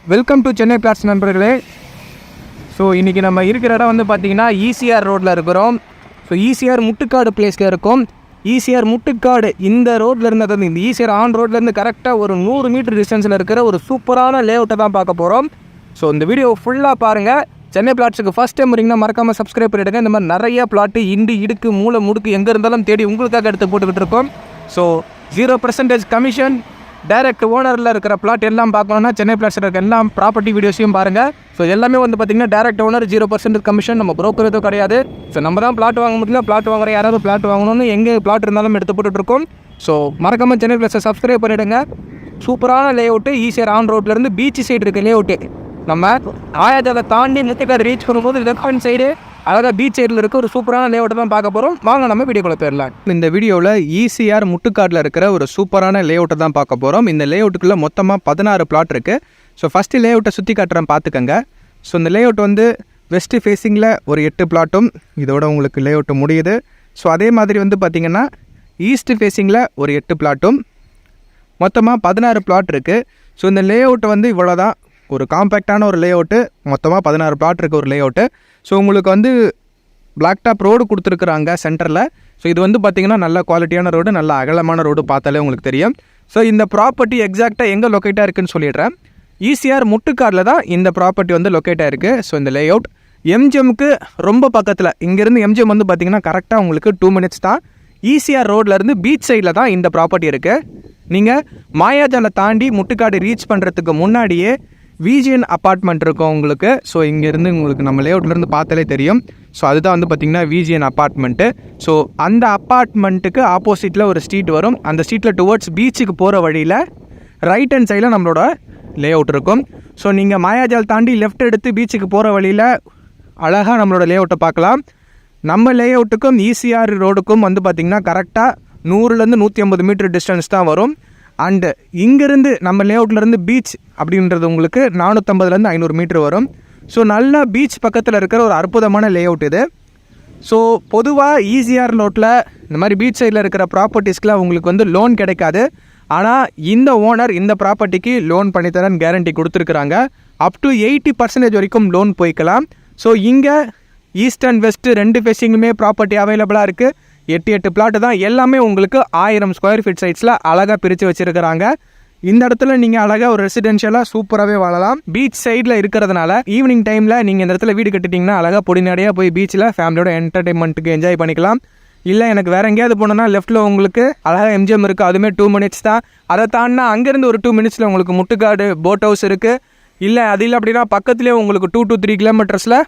Welcome to Chennai plots நண்பர்களே. So இன்றைக்கி நம்ம இருக்கிற இடம் வந்து பார்த்திங்கன்னா ஈசிஆர் ரோட்டில் இருக்கிறோம். ஸோ ஈசிஆர் முட்டுக்காடு பிளேஸில் இருக்கும். ஈசிஆர் முட்டுக்காடு இந்த ரோட்டில் இருந்தது இந்த ஈசிஆர் ஆன் ரோட்லேருந்து கரெக்டாக ஒரு 100 மீட்டர் டிஸ்டன்ஸில் இருக்கிற ஒரு சூப்பரான லேஅவுட்டை தான் பார்க்க போகிறோம். ஸோ இந்த வீடியோ ஃபுல்லாக பாருங்கள். சென்னை பிளாட்ஸுக்கு ஃபஸ்ட் டைம் வரீங்கன்னா மறக்காமல் சப்ஸ்கிரைப் பண்ணிவிடுங்க. இந்த மாதிரி நிறைய பிளாட்டு இண்டு இடுக்கு மூளை முடுக்கு எங்கே இருந்தாலும் தேடி உங்களுக்காக எடுத்து போட்டுக்கிட்டு இருக்கோம். ஸோ 0% கமிஷன், டைரக்ட் ஓனரில் இருக்கிற பிளாட் எல்லாம் பார்க்கணுன்னா சென்னை பிளாட்ஸில் இருக்க எல்லா ப்ராப்பர்ட்டி வீடியோஸையும் பாருங்கள். ஸோ எல்லாமே வந்து பார்த்திங்கன்னா டைரக்ட் ஓனர், 0% கமிஷன். நம்ம புரோக்கர் எதுவும் கிடையாது. ஸோ நம்ம தான் பிளாட் வாங்க முடியல, பிளாட் வாங்குற யாராவது பிளாட் வாங்கணும்னு எங்கே பிளாட் இருந்தாலும் எடுத்து போட்டுட்ருக்கோம். ஸோ மறக்காமல் சென்னை பிளாட்ஸை சப்ஸ்கிரைப் பண்ணிவிடுங்க. சூப்பரான லேஅவுட்டு ஈசிஆர் ஆன் ரோட்லேருந்து பீச் சைடு இருக்க லேஅவுட்டு. நம்ம ஆயாஜாலை தாண்டி முத்துக்காடு ரீச் பண்ணும்போது லெஃப்ட் சைடு அதாவது பீச் சைடில் இருக்க ஒரு சூப்பரான லேஅவுட்டை தான் பார்க்க போகிறோம். வாங்க நம்ம வீடியோக்குள்ளே போயிடலாம். இந்த வீடியோவில் ஈசிஆர் முட்டுக்காட்டில் இருக்கிற ஒரு சூப்பரான லேஅவுட்டை தான் பார்க்க போகிறோம். இந்த லேஅவுட்டுக்குள்ளே மொத்தமாக 16 பிளாட் இருக்குது. ஸோ ஃபஸ்ட்டு லேஅவுட்டை சுற்றி காட்டுறேன் பார்த்துக்கங்க. ஸோ இந்த லேஅவுட் வந்து வெஸ்ட் ஃபேஸிங்கில் ஒரு 8 பிளாட்டும் இதோட உங்களுக்கு லேஅவுட்டு முடியுது. ஸோ அதே மாதிரி வந்து பார்த்திங்கன்னா ஈஸ்ட் ஃபேஸிங்கில் ஒரு 8 பிளாட்டும் மொத்தமாக 16 பிளாட் இருக்குது. ஸோ இந்த லேஅவுட்டை வந்து இவ்வளோ தான், ஒரு காம்பேக்டான ஒரு லேஅவுட்டு. மொத்தமாக 16 பிளாட் இருக்குது ஒரு லேஅவுட்டு. ஸோ உங்களுக்கு வந்து பிளாக் டாப் ரோடு கொடுத்துருக்குறாங்க சென்டரில். ஸோ இது வந்து பார்த்திங்கன்னா நல்ல குவாலிட்டியான ரோடு, நல்ல அகலமான ரோடு, பார்த்தாலே உங்களுக்கு தெரியும். ஸோ இந்த ப்ராப்பர்ட்டி எக்ஸாக்டாக எங்கே லொக்கேட்டாக இருக்குதுன்னு சொல்லிடுறேன். ஈசிஆர் முட்டுக்காடில் தான் இந்த ப்ராப்பர்ட்டி வந்து லொக்கேட்டாக இருக்குது. ஸோ இந்த லேஅவுட் எம்ஜிஎம்க்கு ரொம்ப பக்கத்தில், இங்கேருந்து எம்ஜிஎம் வந்து பார்த்திங்கன்னா கரெக்டாக உங்களுக்கு 2 மினிட்ஸ் தான். ஈசிஆர் ரோட்லேருந்து பீச் சைடில் தான் இந்த ப்ராப்பர்ட்டி இருக்குது. நீங்கள் மாயாஜாலை தாண்டி முட்டுக்காடு ரீச் பண்ணுறதுக்கு முன்னாடியே விஜிஎன் அப்பார்ட்மெண்ட் இருக்கும் உங்களுக்கு. ஸோ இங்கேருந்து உங்களுக்கு நம்ம லேஅவுட்லேருந்து பார்த்தாலே தெரியும். ஸோ அதுதான் வந்து பார்த்திங்கன்னா விஜிஎன் அப்பார்ட்மெண்ட்டு. ஸோ அந்த அப்பார்ட்மெண்ட்டுக்கு ஆப்போசிட்டில் ஒரு ஸ்ட்ரீட் வரும். அந்த ஸ்ட்ரீட்டில் டுவர்ட்ஸ் பீச்சுக்கு போகிற வழியில் ரைட் ஹேண்ட் சைடில் நம்மளோட லேஅவுட் இருக்கும். ஸோ நீங்கள் மாயாஜால் தாண்டி லெஃப்ட் எடுத்து பீச்சுக்கு போகிற வழியில் அழகாக நம்மளோட லேஅவுட்டை பார்க்கலாம். நம்ம லேஅவுட்டுக்கும் ஈசிஆர் ரோடுக்கும் வந்து பார்த்திங்கன்னா கரெக்டாக 100லேருந்து 150 மீட்டர் டிஸ்டன்ஸ் தான் வரும். அண்டு இங்கேருந்து நம்ம லேஅவுட்லேருந்து பீச் அப்படின்றது உங்களுக்கு 450லேருந்து 500 மீட்டர் வரும். ஸோ நல்ல பீச் பக்கத்தில் இருக்கிற ஒரு அற்புதமான லேஅவுட் இது. ஸோ பொதுவாக ஈசிஆர் ரோட்டில் இந்த மாதிரி பீச் சைடில் இருக்கிற ப்ராப்பர்ட்டிஸ்க்குலாம் உங்களுக்கு வந்து லோன் கிடைக்காது. ஆனால் இந்த ஓனர் இந்த ப்ராப்பர்ட்டிக்கு லோன் பண்ணித்தரேன்னு கேரண்டி கொடுத்துருக்குறாங்க. அப் டு 80% வரைக்கும் லோன் போய்க்கலாம். ஸோ இங்கே ஈஸ்ட் அண்ட் வெஸ்ட்டு 2 ஃபேஸிங்குமே ப்ராப்பர்ட்டி அவைலபிளாக இருக்குது. 8 பிளாட்டு தான், எல்லாமே உங்களுக்கு 1000 ஸ்கொயர் ஃபீட் சைட்ஸில் அழகாக பிரித்து வச்சுருக்கிறாங்க. இந்த இடத்துல நீங்கள் அழகாக ஒரு ரெசிடென்ஷியலாக சூப்பராகவே வாழலாம். பீச் சைடில் இருக்கிறதுனால ஈவினிங் டைமில் நீங்கள் இந்த இடத்துல வீடு கட்டிட்டிங்கன்னா அழகாக பொடிநடையாக போய் பீச்சில் ஃபேமிலியோட என்டர்டைன்மெண்ட்டுக்கு என்ஜாய் பண்ணிக்கலாம். இல்லை எனக்கு வேறு எங்கேயாவது போனோன்னா லெஃப்ட்டில் உங்களுக்கு அழகாக எம்ஜிஎம் இருக்குது, அதுவுமே 2 மினிட்ஸ் தான். அதை தாண்டினா அங்கேருந்து ஒரு 2 மினிட்ஸில் உங்களுக்கு முட்டுக்காடு போட் ஹவுஸ் இருக்குது. இல்லை அது இல்லை அப்படின்னா பக்கத்துலேயே உங்களுக்கு 2 to 3 கிலோமீட்டர்ஸில்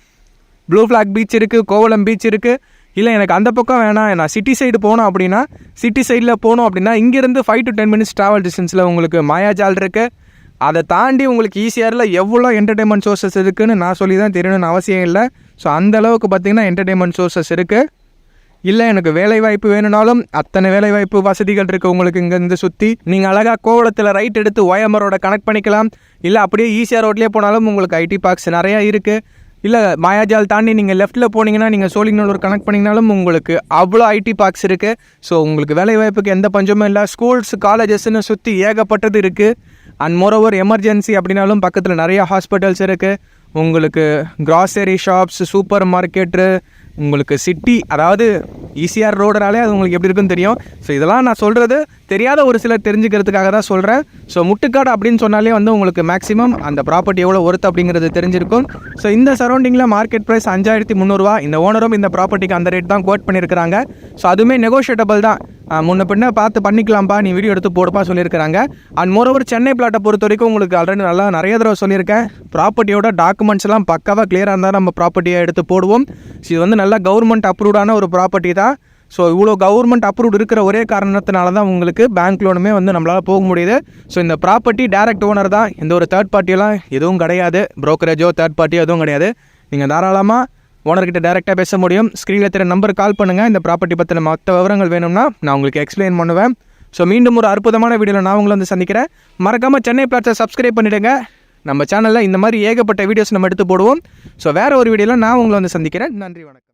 ப்ளூ ஃப்ளாக் பீச் இருக்குது, கோவளம் பீச் இருக்குது. இல்லை எனக்கு அந்த பக்கம் வேணாம், நான் சிட்டி சைடு போனோம் அப்படின்னா சிட்டி சைடில் போனோம் அப்படின்னா இங்கேருந்து 5 to 10 மினிட்ஸ் ட்ராவல் டிஸ்டன்ஸில் உங்களுக்கு மாயாஜால் இருக்குது. அதை தாண்டி உங்களுக்கு ஈசிஆரில் எவ்வளோ என்டர்டெயின்மெண்ட் சோர்ஸஸ் இருக்குதுன்னு நான் சொல்லி தான் தெரியணும்னு அவசியம் இல்லை. ஸோ அந்தளவுக்கு பார்த்திங்கன்னா என்டர்டெயின்மெண்ட் சோர்ஸஸ் இருக்குது. இல்லை எனக்கு வேலைவாய்ப்பு வேணும்னாலும் அத்தனை வேலைவாய்ப்பு வசதிகள் இருக்குது உங்களுக்கு இங்கேருந்து சுற்றி. நீங்கள் அழகாக கோவளத்தில் ரைட் எடுத்து OMRோட கனெக்ட் பண்ணிக்கலாம். இல்லை அப்படியே ஈசிஆர் ரோட்லேயே போனாலும் உங்களுக்கு ஐடி பார்க்ஸ் நிறையா இருக்குது. இல்லை மாயாஜால் தாண்டி நீங்கள் லெஃப்ட்டில் போனீங்கன்னா நீங்கள் சோழிங்கநல்லூர் கனெக்ட் பண்ணிங்கனாலும் உங்களுக்கு அவ்வளோ ஐடி பார்க்ஸ் இருக்குது. ஸோ உங்களுக்கு வேலைவாய்ப்புக்கு எந்த பஞ்சமும் இல்லை. ஸ்கூல்ஸ் காலேஜஸ்ன்னு சுற்றி ஏகப்பட்டது இருக்குது. அண்ட் மோரோவர் எமர்ஜென்சி அப்படின்னாலும் பக்கத்தில் நிறைய ஹாஸ்பிட்டல்ஸ் இருக்குது. உங்களுக்கு கிராசரி ஷாப்ஸ், சூப்பர் மார்க்கெட்டு, உங்களுக்கு சிட்டி, அதாவது ஈசிஆர் ரோடுனாலே அது உங்களுக்கு எப்படி இருக்குன்னு தெரியும். ஸோ இதெல்லாம் நான் சொல்கிறது தெரியாத ஒரு சிலர் தெரிஞ்சுக்கிறதுக்காக தான் சொல்கிறேன். ஸோ முட்டுக்காடு அப்படின்னு சொன்னாலே வந்து உங்களுக்கு மேக்ஸிமம் அந்த ப்ராப்பர்ட்டி எவ்வளோ ஒர்த் அப்படிங்கிறது தெரிஞ்சிருக்கும். ஸோ இந்த சரௌண்டிங்கில் மார்க்கெட் ப்ரைஸ் 5300 ரூபா. இந்த ஓனரும் இந்த ப்ராப்பர்ட்டிக்கு அந்த ரேட் தான் கோட் பண்ணியிருக்கிறாங்க. ஸோ அதுவுமே நெகோஷியேட்டபிள் தான், முன்ன பின்ன பார்த்து பண்ணிக்கலாம்ப்பா, நீ வீடியோ எடுத்து போடுப்பா சொல்லியிருக்கிறாங்க. அண்ட் மோரோவர் சென்னை பிளாட்டை பொறுத்த வரைக்கும் உங்களுக்கு ஆல்ரெடி நல்லா நிறைய தடவை சொல்லியிருக்கேன், ப்ராப்பர்ட்டியோட டாக்குமெண்ட்ஸ் எல்லாம் பக்காவாக கிளியராக இருந்தால் நம்ம ப்ராப்பர்ட்டியை எடுத்து போடுவோம். ஸோ இது வந்து நல்லா கவர்மெண்ட் அப்ரூவ்டான ஒரு ப்ராப்பர்ட்டி தான். ஸோ இவ்வளோ கவர்மெண்ட் அப்ரூவ்டு இருக்கிற ஒரே காரணத்தினால தான் உங்களுக்கு பேங்க் லோனுமே வந்து நம்மளால் போக முடியுது. ஸோ இந்த ப்ராப்பர்ட்டி டேரக்ட் ஓனர் தான், எந்த ஒரு தேர்ட் பார்ட்டியெல்லாம் எதுவும் கிடையாது, ப்ரோக்கரேஜோ தேர்ட் பார்ட்டியோ எதுவும் கிடையாது. நீங்கள் தாராளமாக ஓனர்கிட்ட டேரெக்டாக பேச முடியும். ஸ்க்ரீனில் தெரிய நம்பருக்கு கால் பண்ணுங்கள். இந்த ப்ராப்பர்ட்டி பற்றின மற்ற விவரங்கள் வேணும்னா நான் உங்களுக்கு எக்ஸ்பிளைன் பண்ணுவேன். ஸோ மீண்டும் ஒரு அற்புதமான வீடியோவில் நான் உங்களை வந்து சந்திக்கிறேன். மறக்காமல் சென்னை பிளாட்ஸை சப்ஸ்கிரைப் பண்ணிவிடுங்க. நம்ம சேனலில் இந்த மாதிரி ஏகப்பட்ட வீடியோஸ் நம்ம எடுத்து போடுவோம். ஸோ வேறு ஒரு வீடியோவில் நான் உங்களை வந்து சந்திக்கிறேன். நன்றி, வணக்கம்.